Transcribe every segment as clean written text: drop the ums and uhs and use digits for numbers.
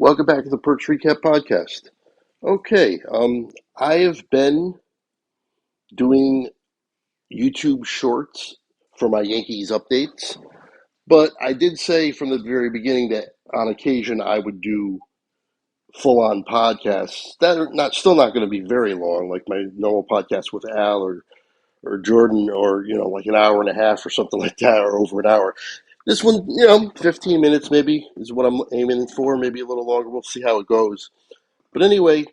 Welcome back to the Perks Recap Podcast. Okay, I have been doing YouTube shorts for my Yankees updates, but I did say from the very beginning that on occasion I would do full-on podcasts that are not going to be very long, like my normal podcast with Al or Jordan, or like an hour and a half or something like that, or over an hour. This one, 15 minutes maybe is what I'm aiming for, maybe a little longer. We'll see how it goes. But anyway,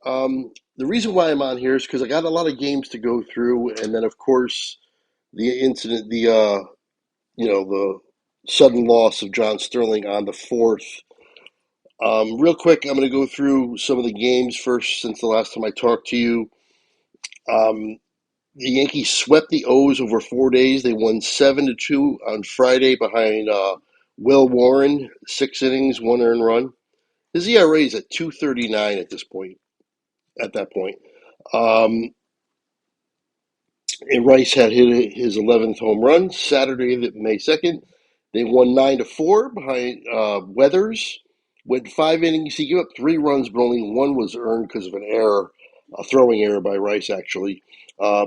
the reason why I'm on here is because I got a lot of games to go through, and then of course the incident, the sudden loss of John Sterling on the fourth. Real quick, I'm going to go through some of the games first since the last time I talked to you. Um, the Yankees swept the O's over 4 days. They won 7-2 on Friday behind Will Warren, 6 innings, 1 earned run. His ERA is at 2.39 at this point. At that point. Um, And Rice had hit his 11th home run Saturday, May 2nd. They won 9-4 behind Weathers. Went 5 innings. He gave up 3 runs, but only one was earned because of an error, a throwing error by Rice, actually. Uh,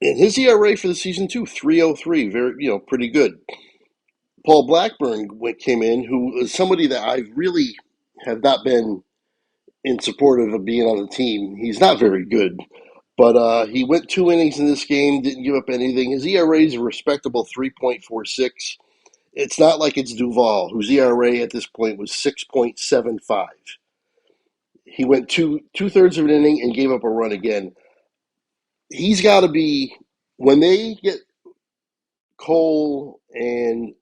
and his ERA for the season, too, 3.03, very, pretty good. Paul Blackburn came in, who is somebody that I really have not been in support of being on the team. He's not very good. But he went 2 innings in this game, didn't give up anything. His ERA is a respectable 3.46. It's not like it's Duvall, whose ERA at this point was 6.75. He went two-thirds of an inning and gave up a run again. He's got to be, when they get Cole and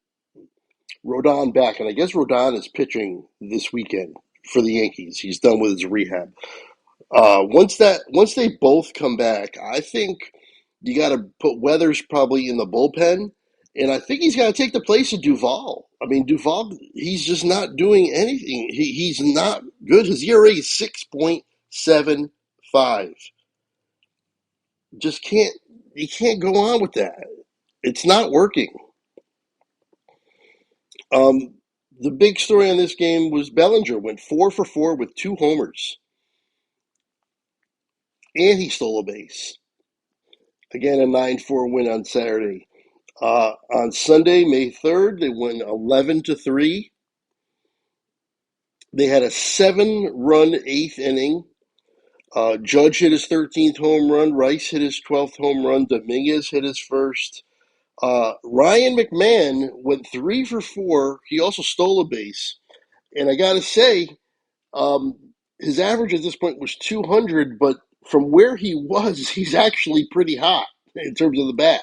Rodon back, and I guess Rodon is pitching this weekend for the Yankees. He's done with his rehab. Once they both come back, I think you got to put Weathers probably in the bullpen, and I think he's got to take the place of Duvall. I mean, Duvall, he's just not doing anything. He's not good. His ERA is 6.75. Just can't you can't go on with that. It's not working. Um, the big story on this game was Bellinger went 4 for 4 with 2 homers, and he stole a base. Again, a 9-4 win on Saturday. On Sunday, May 3rd, they won 11-3. They had a 7-run eighth inning. Judge hit his 13th home run. Rice hit his 12th home run. Dominguez hit his first. Ryan McMahon went 3 for 4. He also stole a base. And I got to say, his average at this point was 200, but from where he was, he's actually pretty hot in terms of the bat.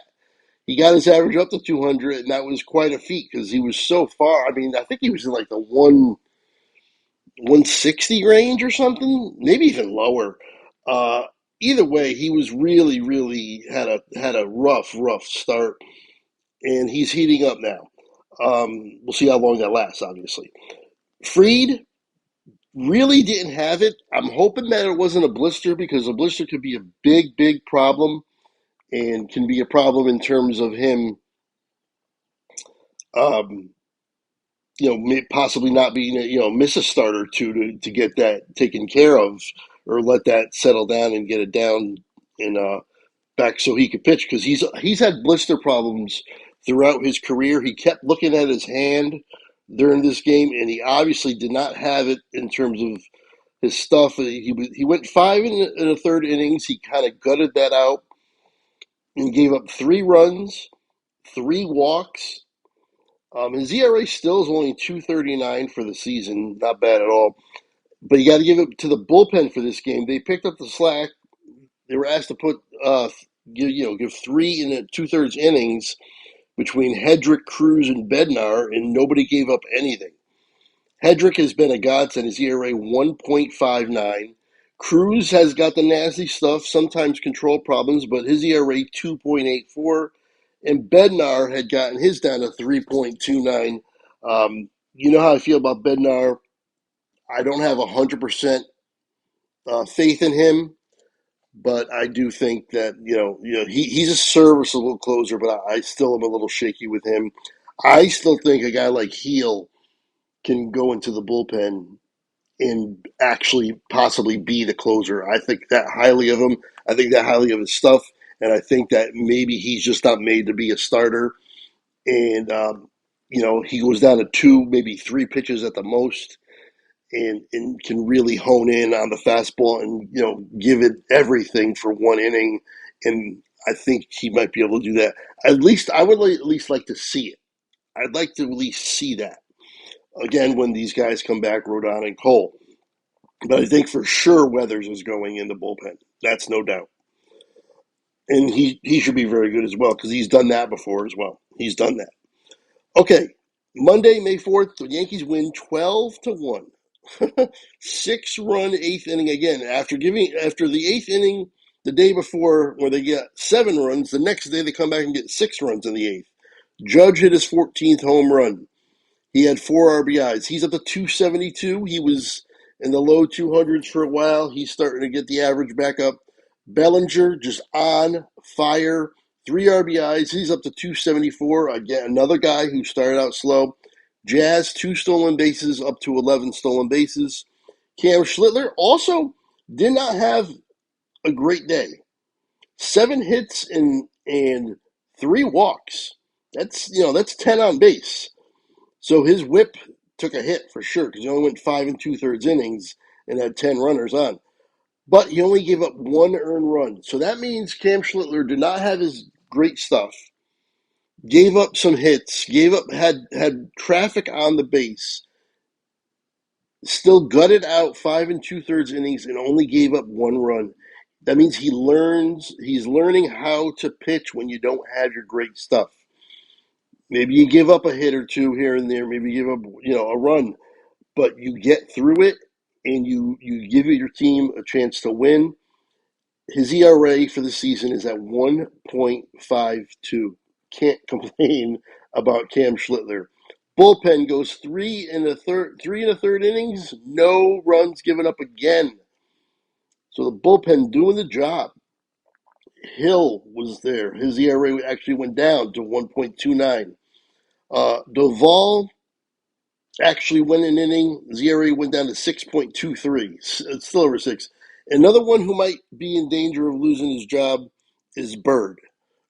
He got his average up to 200, and that was quite a feat because he was so far. I mean, I think he was in like the 160 range or something, maybe even lower. Either way, he was really, really had a rough start, and he's heating up now. We'll see how long that lasts, obviously. Fried really didn't have it. I'm hoping that it wasn't a blister because a blister could be a big problem and can be a problem in terms of him um, possibly not being, miss a start or two to get that taken care of, or let that settle down and get it down and back so he could pitch, because he's had blister problems throughout his career. He kept looking at his hand during this game, and he obviously did not have it in terms of his stuff. He went 5 1/3 innings. He kind of gutted that out and gave up 3 runs, 3 walks. His ERA still is only 2.39 for the season, not bad at all. But you got to give it to the bullpen for this game. They picked up the slack. They were asked to put give 3 2/3 innings between Hedrick, Cruz, and Bednar, and nobody gave up anything. Hedrick has been a godsend. His ERA 1.59. Cruz has got the nasty stuff, sometimes control problems, but his ERA 2.84. And Bednar had gotten his down to 3.29. You know how I feel about Bednar. I don't have 100% faith in him, but I do think that he's a serviceable closer, but I still am a little shaky with him. I still think a guy like Heel can go into the bullpen and actually possibly be the closer. I think that highly of him. I think that highly of his stuff, and I think that maybe he's just not made to be a starter. And he goes down to two, maybe three pitches at the most, and can really hone in on the fastball and give it everything for one inning. And I think he might be able to do that. At least I would at least like to see it. I'd like to at least see that again when these guys come back, Rodon and Cole. But I think for sure Weathers is going in the bullpen. That's no doubt. And he should be very good as well because he's done that before as well. He's done that. Okay, Monday, May 4th, the Yankees win 12-1. 6-run eighth inning again. After the eighth inning the day before where they get 7 runs, the next day they come back and get 6 runs in the eighth. Judge hit his 14th home run. He had 4 RBIs. He's up to 272. He was in the low 200s for a while. He's starting to get the average back up. Bellinger just on fire. 3 RBIs. He's up to 274. Again, another guy who started out slow. Jazz, 2 stolen bases, up to 11 stolen bases. Cam Schlittler also did not have a great day. 7 hits and 3 walks. That's 10 on base. So his whip took a hit for sure because he only went 5 2/3 innings and had 10 runners on. But he only gave up 1 earned run. So that means Cam Schlittler did not have his great stuff. Gave up some hits. Had traffic on the base. Still gutted out 5 2/3 innings and only gave up 1 run. That means he's learning how to pitch when you don't have your great stuff. Maybe you give up a hit or two here and there. Maybe you give up, a run, but you get through it and you give your team a chance to win. His ERA for the season is at 1.52. Can't complain about Cam Schlittler. Bullpen goes 3 1/3 innings, no runs given up again. So the bullpen doing the job. Hill was there. His ERA actually went down to 1.29. Duvall actually went an inning. ERA went down to 6.23. It's still over 6. Another one who might be in danger of losing his job is Bird.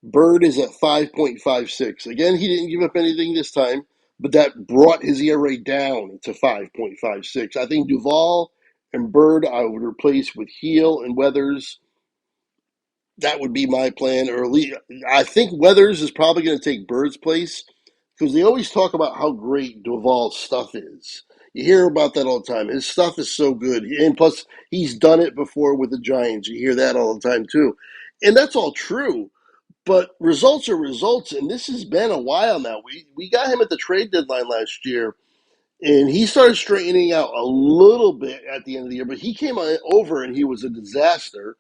Bird is at 5.56. Again, he didn't give up anything this time, but that brought his ERA down to 5.56. I think Duvall and Bird I would replace with Heel and Weathers. That would be my plan. Or at least, I think Weathers is probably going to take Bird's place because they always talk about how great Duvall's stuff is. You hear about that all the time. His stuff is so good. And plus, he's done it before with the Giants. You hear that all the time, too. And that's all true. But results are results, and this has been a while now. We got him at the trade deadline last year, and he started straightening out a little bit at the end of the year, but he came over and he was a disaster.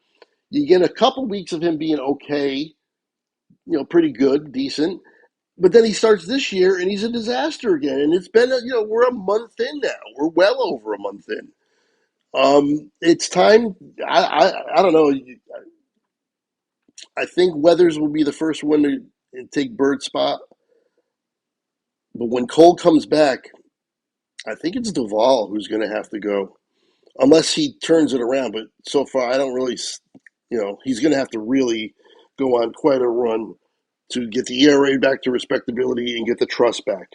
You get a couple weeks of him being okay, pretty good, decent. But then he starts this year and he's a disaster again. And it's been, we're a month in now. We're well over a month in. It's time. I don't know. I think Weathers will be the first one to take Bird's spot. But when Cole comes back, I think it's Duvall who's going to have to go. Unless he turns it around. But so far, I don't really, he's going to have to really go on quite a run to get the ERA back to respectability and get the trust back.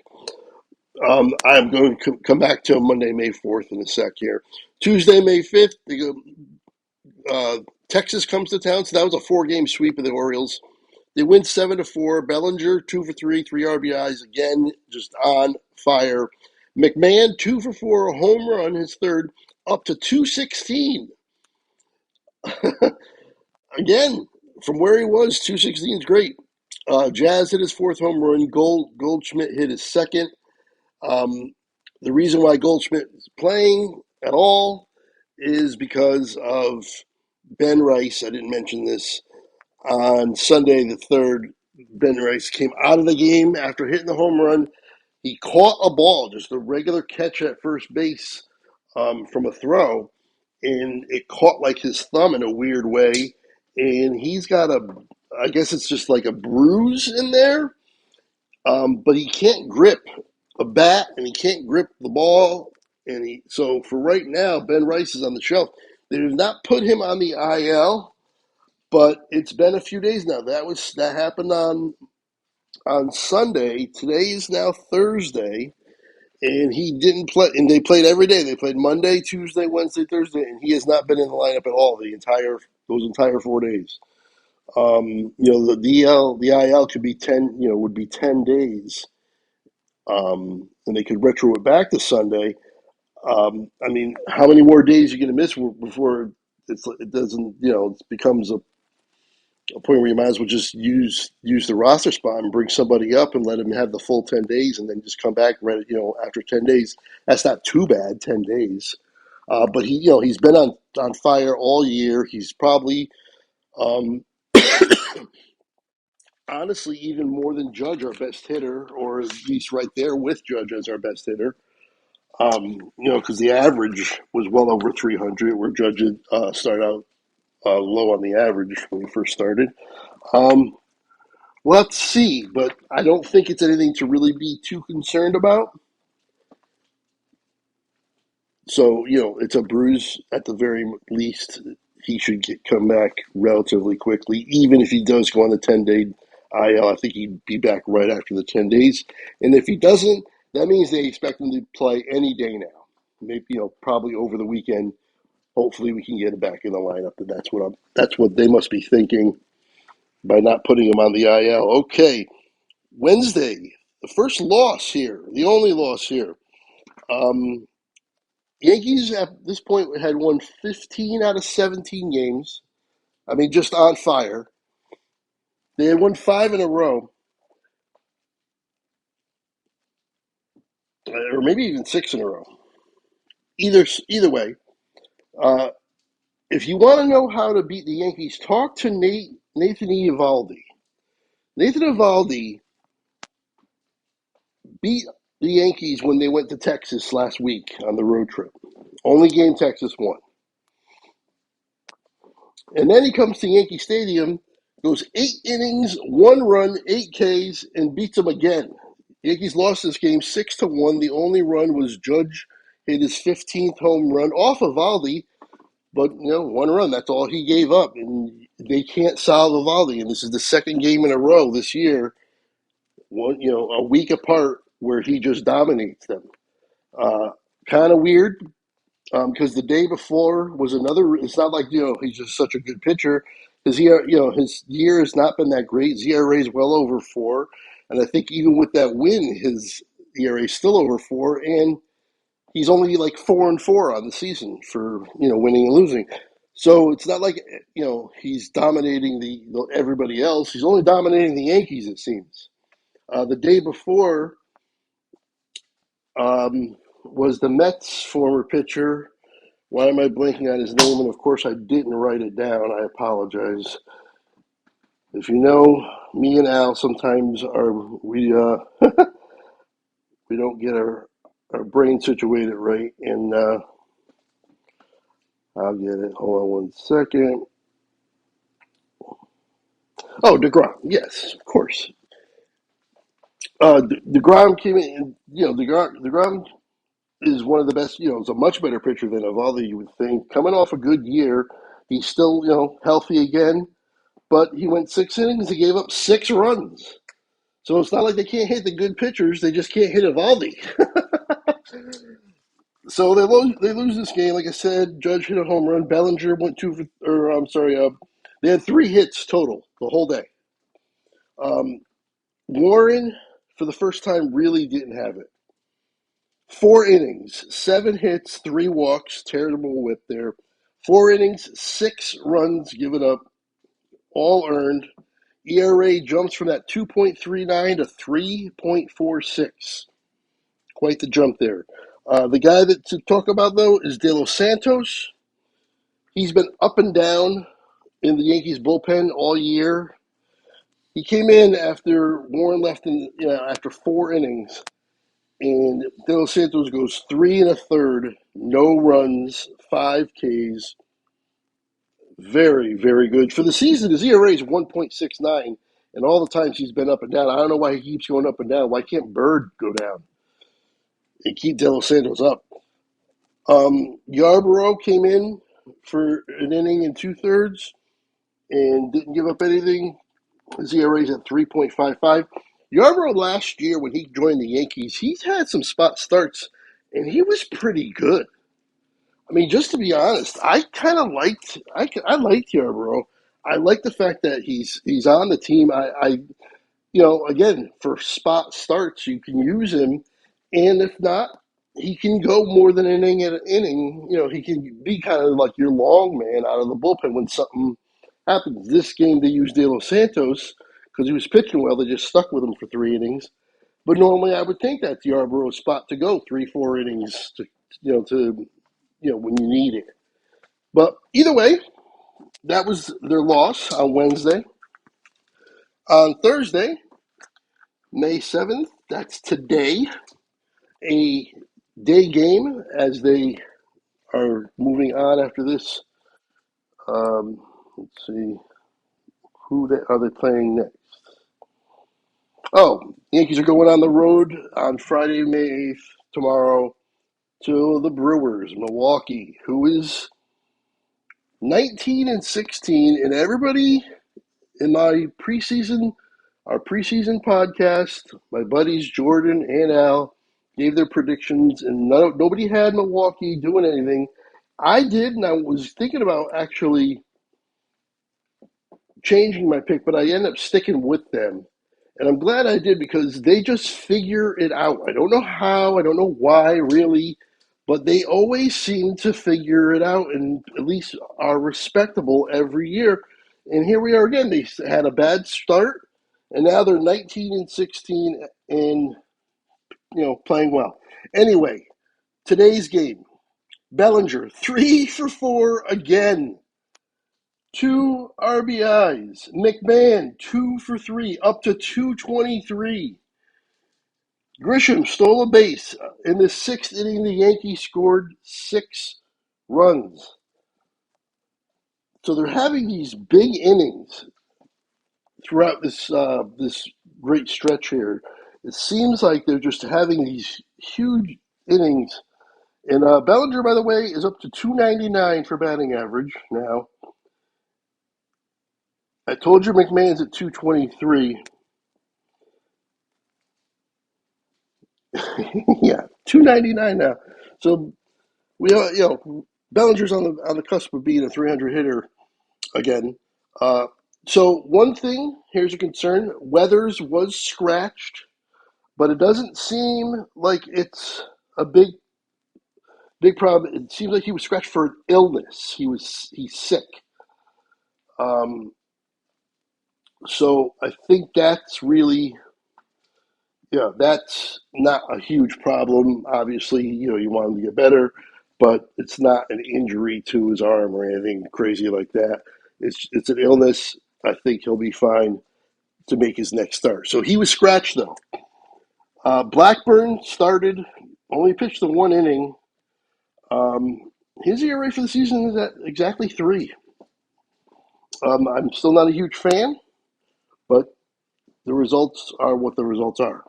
I'm going to come back to Monday, May 4th in a sec here. Tuesday, May 5th, Texas comes to town. So that was a 4-game sweep of the Orioles. They win 7-4. Bellinger, 2 for 3, 3 RBIs. Again, just on fire. McMahon, 2 for 4, a home run, his third, up to 216. Again, from where he was, 216 is great. Jazz hit his 4th home run. Goldschmidt hit his 2nd. The reason why Goldschmidt is playing at all is because of Ben Rice. I didn't mention this. On Sunday the 3rd, Ben Rice came out of the game after hitting the home run. He caught a ball, just a regular catch at first base from a throw, and it caught like his thumb in a weird way. And he's got I guess it's just like a bruise in there, but he can't grip a bat and he can't grip the ball. So for right now, Ben Rice is on the shelf. They did not put him on the IL, but it's been a few days now. That happened on Sunday. Today is now Thursday, and he didn't play. And they played every day. They played Monday, Tuesday, Wednesday, Thursday, and he has not been in the lineup at all those entire 4 days. The IL could be 10. Would be 10 days, and they could retro it back to Sunday. I mean, how many more days are you going to miss before it doesn't? It becomes a point where you might as well just use the roster spot and bring somebody up and let him have the full 10 days, and then just come back right. After 10 days, that's not too bad. 10 days, but he's been on fire all year. He's probably um, honestly even more than Judge, our best hitter, or at least right there with Judge as our best hitter. Because the average was well over 300, where Judge started out low on the average when he first started. Um, let's see, but I don't think it's anything to really be too concerned about. So, it's a bruise at the very least. He should come back relatively quickly, even if he does go on the 10-day IL. I think he'd be back right after the 10 days. And if he doesn't, that means they expect him to play any day now. Maybe, probably over the weekend. Hopefully we can get him back in the lineup. And that's what they must be thinking by not putting him on the IL. Okay, Wednesday, the first loss here, the only loss here. Um, Yankees at this point had won 15 out of 17 games. I mean, just on fire. They had won 5 in a row, or maybe even 6 in a row. Either way, uh, if you want to know how to beat the Yankees, talk to Nathan Eovaldi. Nathan Eovaldi beat the Yankees when they went to Texas last week on the road trip. Only game Texas won. And then he comes to Yankee Stadium, goes 8 innings, 1 run, 8 Ks, and beats them again. Yankees lost this game 6-1. The only run was Judge hit his 15th home run off of Valdi, but 1 run. That's all he gave up, and they can't solve Valdi. And this is the second game in a row this year, a week apart, where he just dominates them. Kind of weird, because the day before was another. It's not like he's just such a good pitcher. His his year has not been that great. His ERA is well over 4, and I think even with that win, his ERA is still over 4, and he's only like 4-4 on the season for winning and losing. So it's not like he's dominating everybody else. He's only dominating the Yankees, it seems. The day before was the Mets former pitcher. Why am I blanking on his name? And of course, I didn't write it down. I apologize. If you know, me and Al sometimes we we don't get our brain situated right, and I'll get it. Hold on 1 second. Oh, DeGrom. Yes, of course. DeGrom came in. DeGrom is one of the best. Is a much better pitcher than Evaldi, you would think. Coming off a good year, he's still healthy again. But he went 6 innings. He gave up 6 runs. So it's not like they can't hit the good pitchers. They just can't hit Evaldi. So they lose this game. Like I said, Judge hit a home run. Bellinger went I'm sorry. They had 3 hits total the whole day. Warren, for the first time, really didn't have it. 4 innings, 7 hits, 3 walks, terrible whip there. 4 innings, 6 runs given up, all earned. ERA jumps from that 2.39 to 3.46. Quite the jump there. The guy to talk about, though, is De Los Santos. He's been up and down in the Yankees bullpen all year. He came in after Warren left after 4 innings, and De Los Santos goes 3 1/3, no runs, 5 Ks. Very, very good. For the season, his ERA is 1.69, and all the times he's been up and down. I don't know why he keeps going up and down. Why can't Bird go down? and keep De Los Santos up. Yarborough came in for an inning and two-thirds and didn't give up anything. His ERA is at 3.55. Yarborough last year when he joined the Yankees, he's had some spot starts, and he was pretty good. I mean, just to be honest, I kind of I liked Yarborough. I like the fact that he's on the team. Again, for spot starts, you can use him, and if not, he can go more than an inning at an inning. He can be kind of like your long man out of the bullpen when something happens. This game, they used De Los Santos because he was pitching well. They just stuck with him for 3 innings. But normally, I would think that's Yarborough's spot to go 3-4 innings when you need it. But either way, that was their loss on Wednesday. On Thursday, May 7th, that's today, a day game as they are moving on after this. Let's see, are they playing next? Oh, Yankees are going on the road on Friday, May 8th, tomorrow, to the Brewers, Milwaukee, who is 19-16, and everybody in our preseason podcast, my buddies Jordan and Al gave their predictions, and nobody had Milwaukee doing anything. I did, and I was thinking about actually changing my pick, but I ended up sticking with them. And I'm glad I did because they just figure it out. I don't know how, I don't know why, really, but they always seem to figure it out and at least are respectable every year. And here we are again. They had a bad start, and now they're 19-16 and playing well. Anyway, today's game, Bellinger 3 for 4 again. 2 RBIs. McMahon 2 for 3, up to 223. Grisham stole a base. In the 6th inning, the Yankees scored 6 runs. So they're having these big innings throughout this great stretch here. It seems like they're just having these huge innings. And Bellinger, by the way, is up to 299 for batting average now. I told you McMahon's at 223. Yeah, 299 now. So Bellinger's on the cusp of being a 300 hitter again. So one thing here's a concern: Weathers was scratched, but it doesn't seem like it's a big problem. It seems like he was scratched for an illness. He's sick. Um, so I think that's really that's not a huge problem. Obviously, you want him to get better, but it's not an injury to his arm or anything crazy like that. It's an illness. I think he'll be fine to make his next start. So he was scratched though. Blackburn started, only pitched the 1 inning. His ERA for the season is at exactly 3. I'm still not a huge fan, but the results are what the results are.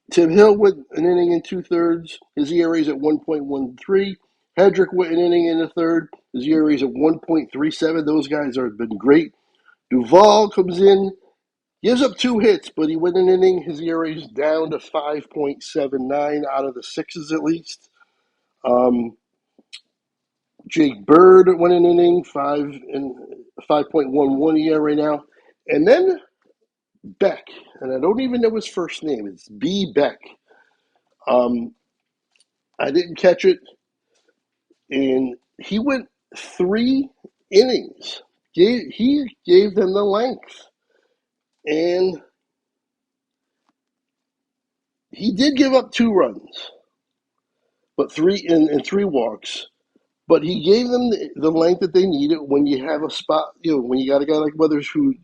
Tim Hill went an inning and two-thirds. His ERA is at 1.13. Hedrick went an inning and a third. His ERA is at 1.37. Those guys have been great. Duvall comes in, gives up 2 hits, but he went an inning. His ERA is down to 5.79 out of the sixes at least. Jake Bird went an inning, 5.11 ERA now. And then Beck, and I don't even know his first name. It's B. Beck. I didn't catch it, and he went 3 innings. He gave them the length, and he did give up 2 runs, but 3 walks. But he gave them the length that they needed when you have a spot. When you got a guy like Weathers who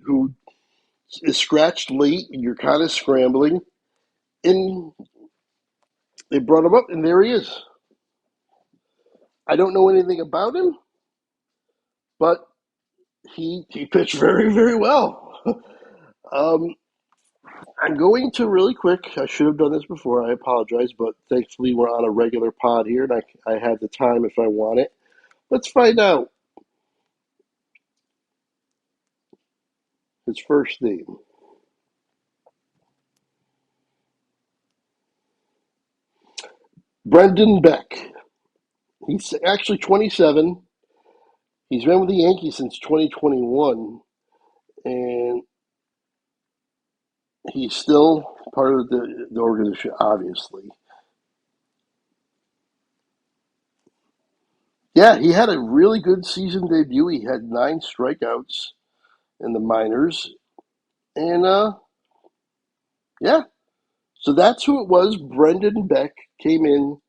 is scratched late, and you're kind of scrambling, and they brought him up, and there he is. I don't know anything about him, but he pitched very, very well. I'm going to really quick. I should have done this before. I apologize, but thankfully we're on a regular pod here, and I have the time if I want it. Let's find out his first name. Brendan Beck. He's actually 27. He's been with the Yankees since 2021, and he's still part of the organization, obviously. Yeah, he had a really good season debut. He had 9 strikeouts in the minors, and yeah, so that's who it was. Brendan Beck came in,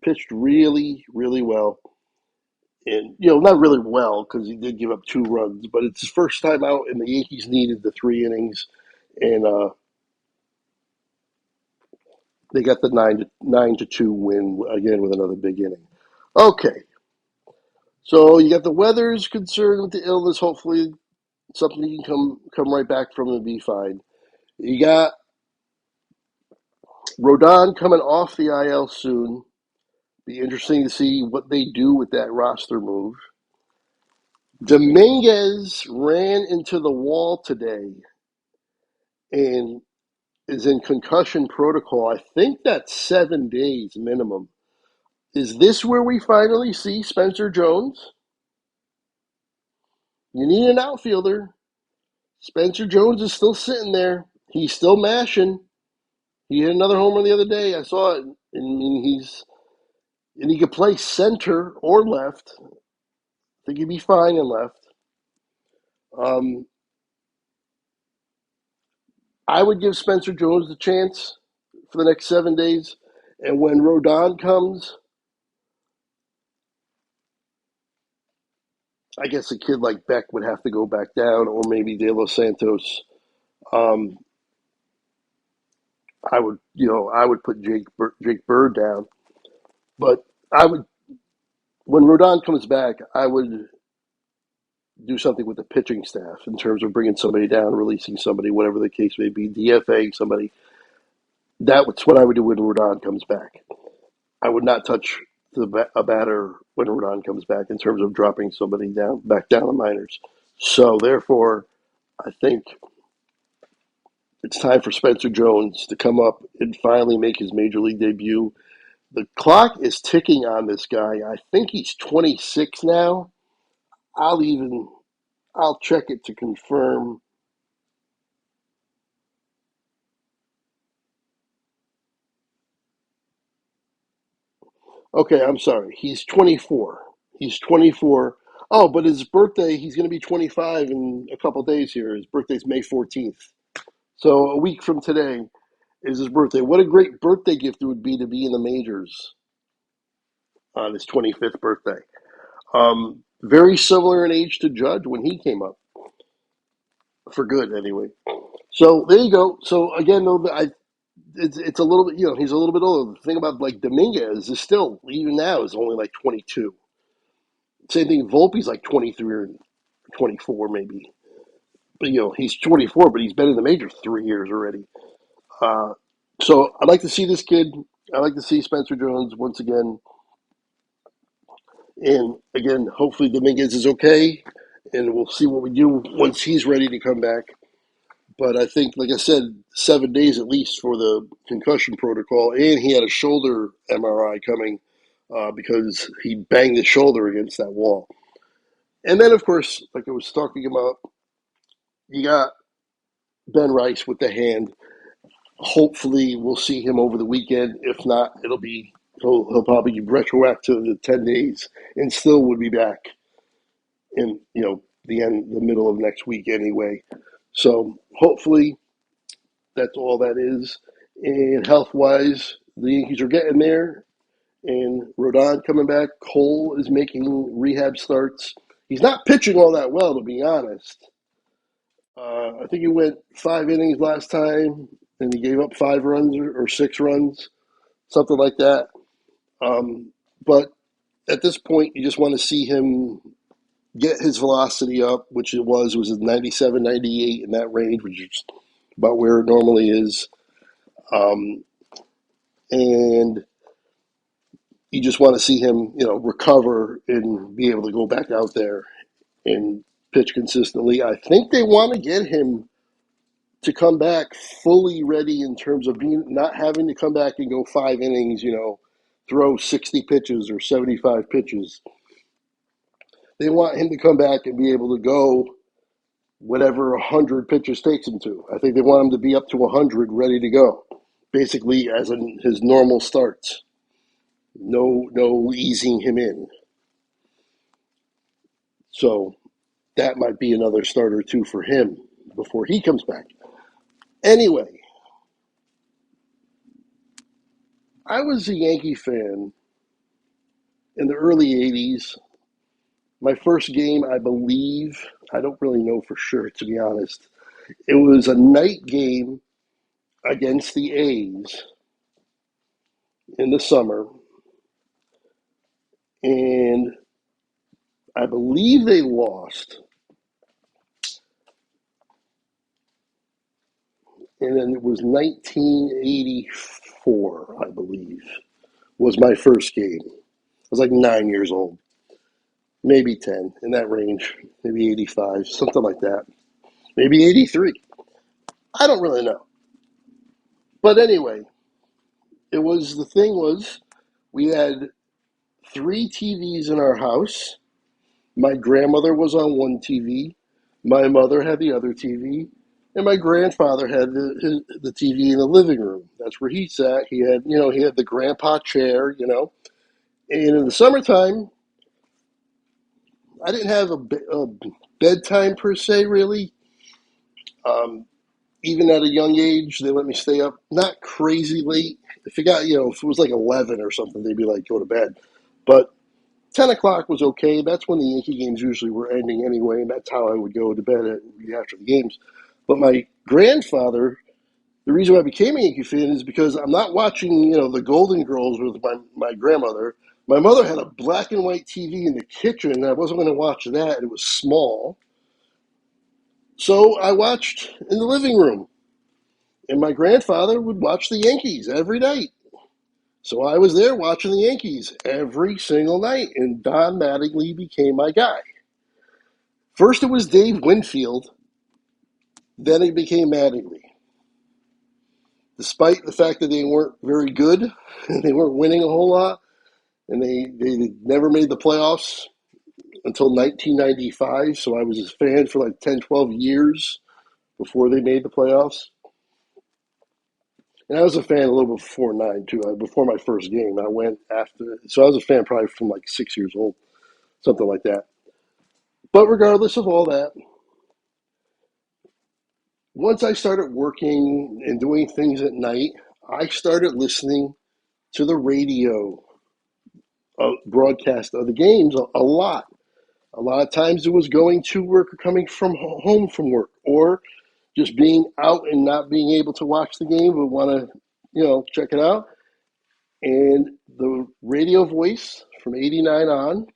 pitched really, really well, and not really well because he did give up 2 runs, but it's his first time out, and the Yankees needed the 3 innings, and they got the 9-2 win again with another big inning. Okay, so you got the weather's concerned with the illness. Hopefully, something you can come right back from and be fine. You got Rodon coming off the IL soon. Be interesting to see what they do with that roster move. Dominguez ran into the wall today and is in concussion protocol. I think that's 7 days minimum. Is this where we finally see Spencer Jones? You need an outfielder. Spencer Jones is still sitting there. He's still mashing. He hit another homer the other day. I saw it. I mean, he could play center or left. I think he'd be fine in left. Um, I would give Spencer Jones the chance for the next 7 days. And when Rodon comes, I guess a kid like Beck would have to go back down, or maybe De Los Santos. Um, I would put Jake Bird down, but I would when Rodon comes back, I would do something with the pitching staff in terms of bringing somebody down, releasing somebody, whatever the case may be, DFAing somebody. That's what I would do when Rodon comes back. I would not touch a batter when Rodon comes back in terms of dropping somebody back down the minors. So therefore, I think it's time for Spencer Jones to come up and finally make his major league debut. The clock is ticking on this guy. I think he's 26 now. I'll even I'll check it to confirm. Okay, I'm sorry. He's 24. He's 24. Oh, but his birthday, he's going to be 25 in a couple days here. His birthday's May 14th. So a week from today is his birthday. What a great birthday gift it would be to be in the majors on his 25th birthday. Very similar in age to Judge when he came up, for good anyway. So there you go. So again, though, it's a little bit, he's a little bit older. The thing about like Dominguez is still, even now, is only like 22. Same thing, Volpe's like 23 or 24 maybe. But he's 24, but he's been in the majors 3 years already. Uh, so I'd like to see this kid. I'd like to see Spencer Jones once again. And again, hopefully Dominguez is okay, and we'll see what we do once he's ready to come back. But I think, like I said, 7 days at least for the concussion protocol, and he had a shoulder MRI coming because he banged his shoulder against that wall. And then, of course, like I was talking about, you got Ben Rice with the hand. Hopefully, we'll see him over the weekend. If not, he'll probably be retroactive to 10 days, and still would be back in the middle of next week anyway. So hopefully, that's all that is. And health wise, the Yankees are getting there. And Rodon coming back. Cole is making rehab starts. He's not pitching all that well, to be honest. I think he went 5 innings last time, and he gave up 5 runs or 6 runs, something like that. But at this point, you just want to see him get his velocity up, which it was 97, 98 in that range, which is about where it normally is. Um, and you just want to see him, recover and be able to go back out there and pitch consistently. I think they want to get him to come back fully ready in terms of being not having to come back and go 5 innings, throw 60 pitches or 75 pitches. They want him to come back and be able to go whatever 100 pitches takes him to. I think they want him to be up to 100 ready to go, basically as in his normal starts. No easing him in. So that might be another start or two for him before he comes back. Anyway, I was a Yankee fan in the early 80s. My first game, I believe, I don't really know for sure, to be honest. It was a night game against the A's in the summer. And I believe they lost. And then it was 1984, I believe, was my first game. I was like 9 years old, maybe 10, in that range, maybe 85, something like that. Maybe 83. I don't really know. But anyway, the thing was, we had 3 TVs in our house. My grandmother was on one TV, my mother had the other TV, and my grandfather had the TV in the living room. That's where he sat. He had the grandpa chair, And in the summertime, I didn't have a bedtime per se, really. Um, Even at a young age, they let me stay up not crazy late. If if it was like 11 or something, they'd be like, go to bed. But 10 o'clock was okay. That's when the Yankee games usually were ending anyway, and that's how I would go to bed after the games. But my grandfather, the reason why I became a Yankee fan is because I'm not watching, the Golden Girls with my grandmother. My mother had a black and white TV in the kitchen, and I wasn't going to watch that. It was small. So I watched in the living room, and my grandfather would watch the Yankees every night. So I was there watching the Yankees every single night, and Don Mattingly became my guy. First, it was Dave Winfield. Then it became Mattingly. Despite the fact that they weren't very good, and they weren't winning a whole lot, and they never made the playoffs until 1995. So I was a fan for like 10, 12 years before they made the playoffs. And I was a fan a little before 9, too. Before my first game, I went after. So I was a fan probably from like 6 years old, something like that. But regardless of all that, once I started working and doing things at night, I started listening to the radio broadcast of the games a lot. A lot of times it was going to work or coming from home from work, or just being out and not being able to watch the game but want to, check it out. And the radio voice from 89 on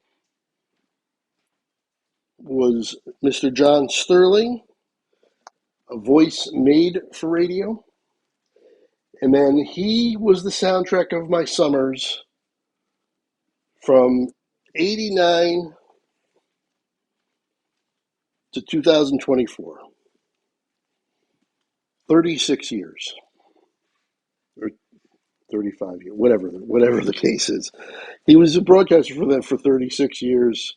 was Mr. John Sterling, a voice made for radio. And then he was the soundtrack of my summers from 89 to 2024. 36 years or 35 years, whatever the case is. He was a broadcaster for them for 36 years.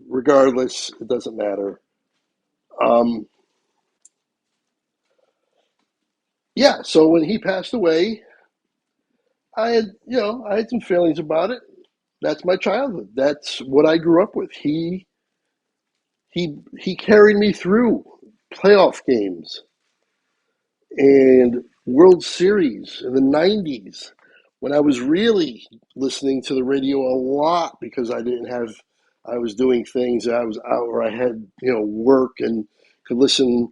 Regardless, it doesn't matter. Um, yeah, so when he passed away, I had some feelings about it. That's my childhood. That's what I grew up with. He carried me through playoff games and World Series in the 90s when I was really listening to the radio a lot because I was doing things, I was out or I had, work and could listen.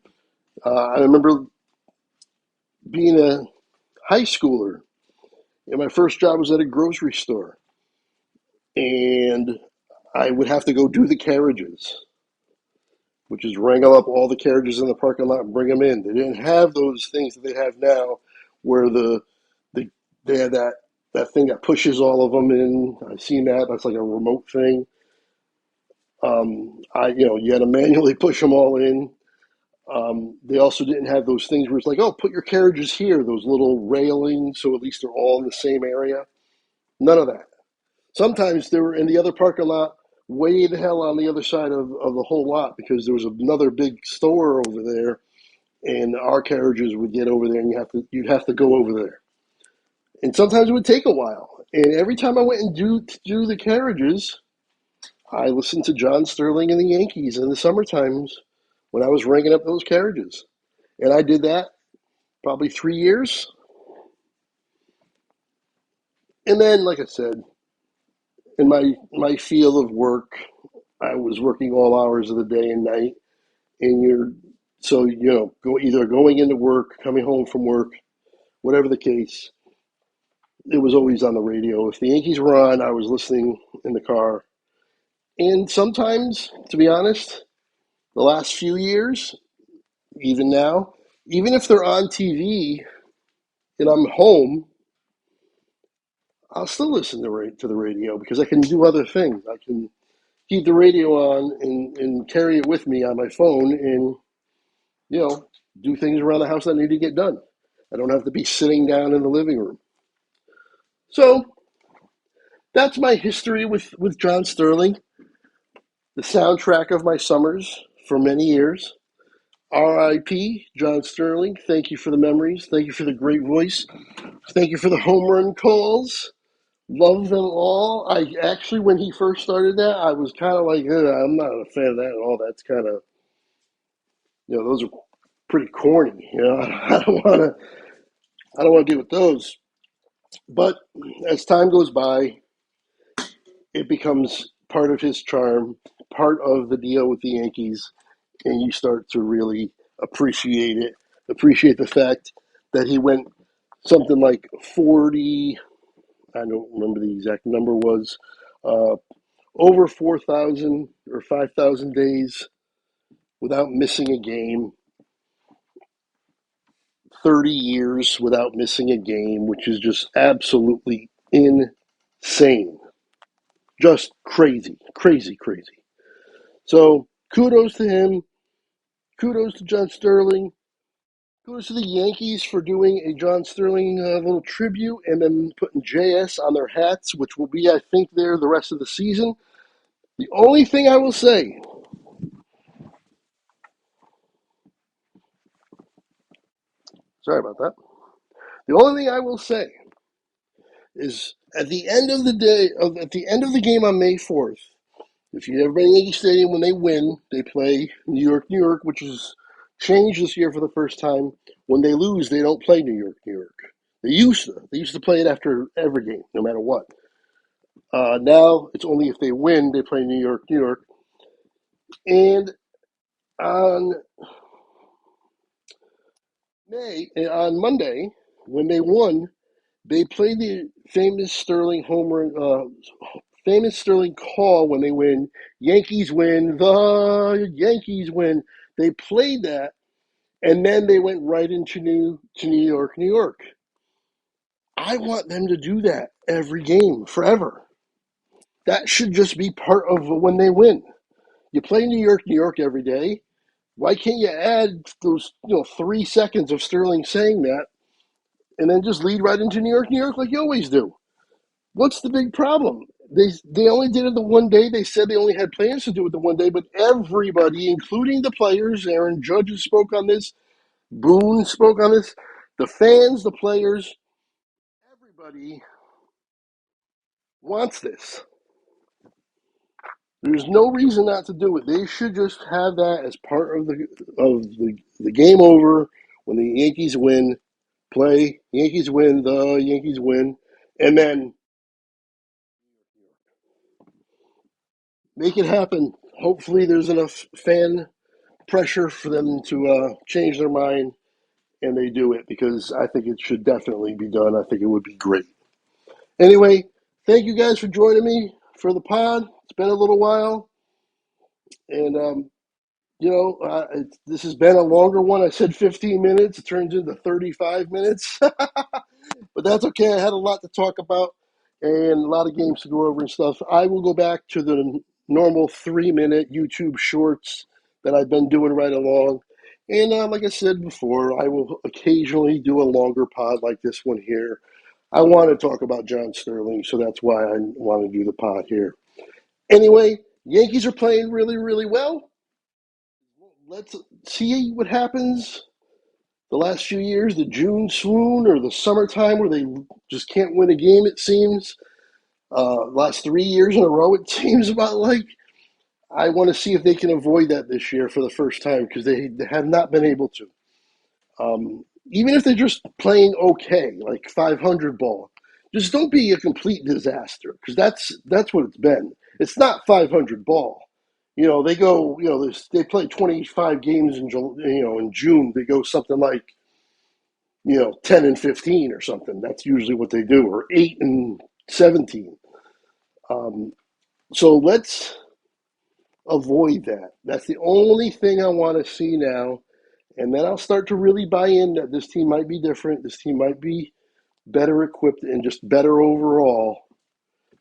I remember being a high schooler and my first job was at a grocery store and I would have to go do the carriages. which is wrangle up all the carriages in the parking lot and bring them in. They didn't have those things that they have now, where the they had that thing that pushes all of them in. I've seen that. That's like a remote thing. You had to manually push them all in. They also didn't have those things where it's like, oh, put your carriages here, those little railings, so at least they're all in the same area. None of that. Sometimes they were in the other parking lot, way the hell on the other side of the whole lot, because there was another big store over there, and our carriages would get over there, and you'd have to go over there. And sometimes it would take a while. And every time I went and do the carriages, I listened to John Sterling and the Yankees in the summer times when I was ringing up those carriages. And I did that probably 3 years. And then, like I said, in my field of work, I was working all hours of the day and night. And either going into work, coming home from work, whatever the case, it was always on the radio. If the Yankees were on, I was listening in the car. And sometimes, to be honest, the last few years, even now, even if they're on TV and I'm home, I'll still listen to the radio because I can do other things. I can keep the radio on and carry it with me on my phone and, do things around the house that need to get done. I don't have to be sitting down in the living room. So that's my history with John Sterling, the soundtrack of my summers for many years. R.I.P. John Sterling. Thank you for the memories. Thank you for the great voice. Thank you for the home run calls. Love them all. I actually, when he first started that, I was kind of like, I'm not a fan of that at all. That's kind of, those are pretty corny. I don't want to deal with those. But as time goes by, it becomes part of his charm, part of the deal with the Yankees, and you start to really appreciate it. Appreciate the fact that he went something like 40. I don't remember the exact number was. Over 4,000 or 5,000 days without missing a game, 30 years without missing a game, which is just absolutely insane. Just crazy, crazy, crazy. So kudos to him. Kudos to John Sterling. Kudos to the Yankees for doing a John Sterling little tribute and then putting JS on their hats, which will be, I think, there the rest of the season. The only thing I will say, sorry about that. The only thing I will say is at the end of the day, at the end of the game on May 4th, if you ever been to Yankee Stadium, when they win, they play New York, New York, which is changed this year for the first time. When they lose, they don't play New York, New York. They used to. They used to play it after every game, no matter what. Now it's only if they win they play New York, New York. And on on Monday, when they won, they played the famous Sterling home run, famous Sterling call when they win. Yankees win. The Yankees win. They played that, and then they went right into New York, New York. I want them to do that every game forever. That should just be part of when they win. You play New York, New York every day. Why can't you add those 3 seconds of Sterling saying that, and then just lead right into New York, like you always do? What's the big problem? They only did it the one day. They said they only had plans to do it the one day, but everybody, including the players, Aaron Judge spoke on this, Boone spoke on this, the fans, the players, everybody wants this. There's no reason not to do it. They should just have that as part of the game over when the Yankees win. Play Yankees win, the Yankees win, and then make it happen. Hopefully, there's enough fan pressure for them to change their mind, and they do it because I think it should definitely be done. I think it would be great. Anyway, thank you guys for joining me for the pod. It's been a little while, and This has been a longer one. I said 15 minutes. It turns into 35 minutes. But that's okay. I had a lot to talk about and a lot of games to go over and stuff. I will go back to the normal 3 minute YouTube shorts that I've been doing right along. And like I said before, I will occasionally do a longer pod like this one here. I want to talk about John Sterling, so that's why I want to do the pod here. Anyway, Yankees are playing really, really well. Let's see what happens the last few years, the June swoon or the summertime where they just can't win a game, it seems. Last 3 years in a row, it seems about like. I want to see if they can avoid that this year for the first time because they have not been able to. Even if they're just playing okay, like 500 ball, just don't be a complete disaster because that's what it's been. It's not 500 ball. They go. They play 25 games in June. They go something like 10-15 or something. That's usually what they do, or 8-17. Um, so let's avoid that. That's the only thing I want to see now. And then I'll start to really buy in that this team might be different. This team might be better equipped and just better overall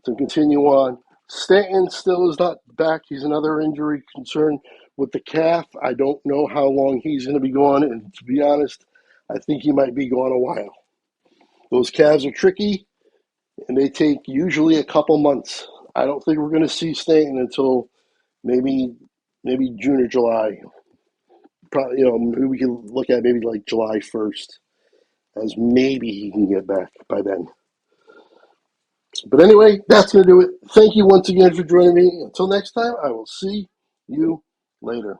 to continue on. Stanton still is not back. He's another injury concern with the calf. I don't know how long he's going to be gone. And to be honest, I think he might be gone a while. Those calves are tricky, and they take usually a couple months. I don't think we're going to see Stanton until maybe June or July. Probably, maybe we can look at maybe like July 1st as maybe he can get back by then. But anyway, that's going to do it. Thank you once again for joining me. Until next time, I will see you later.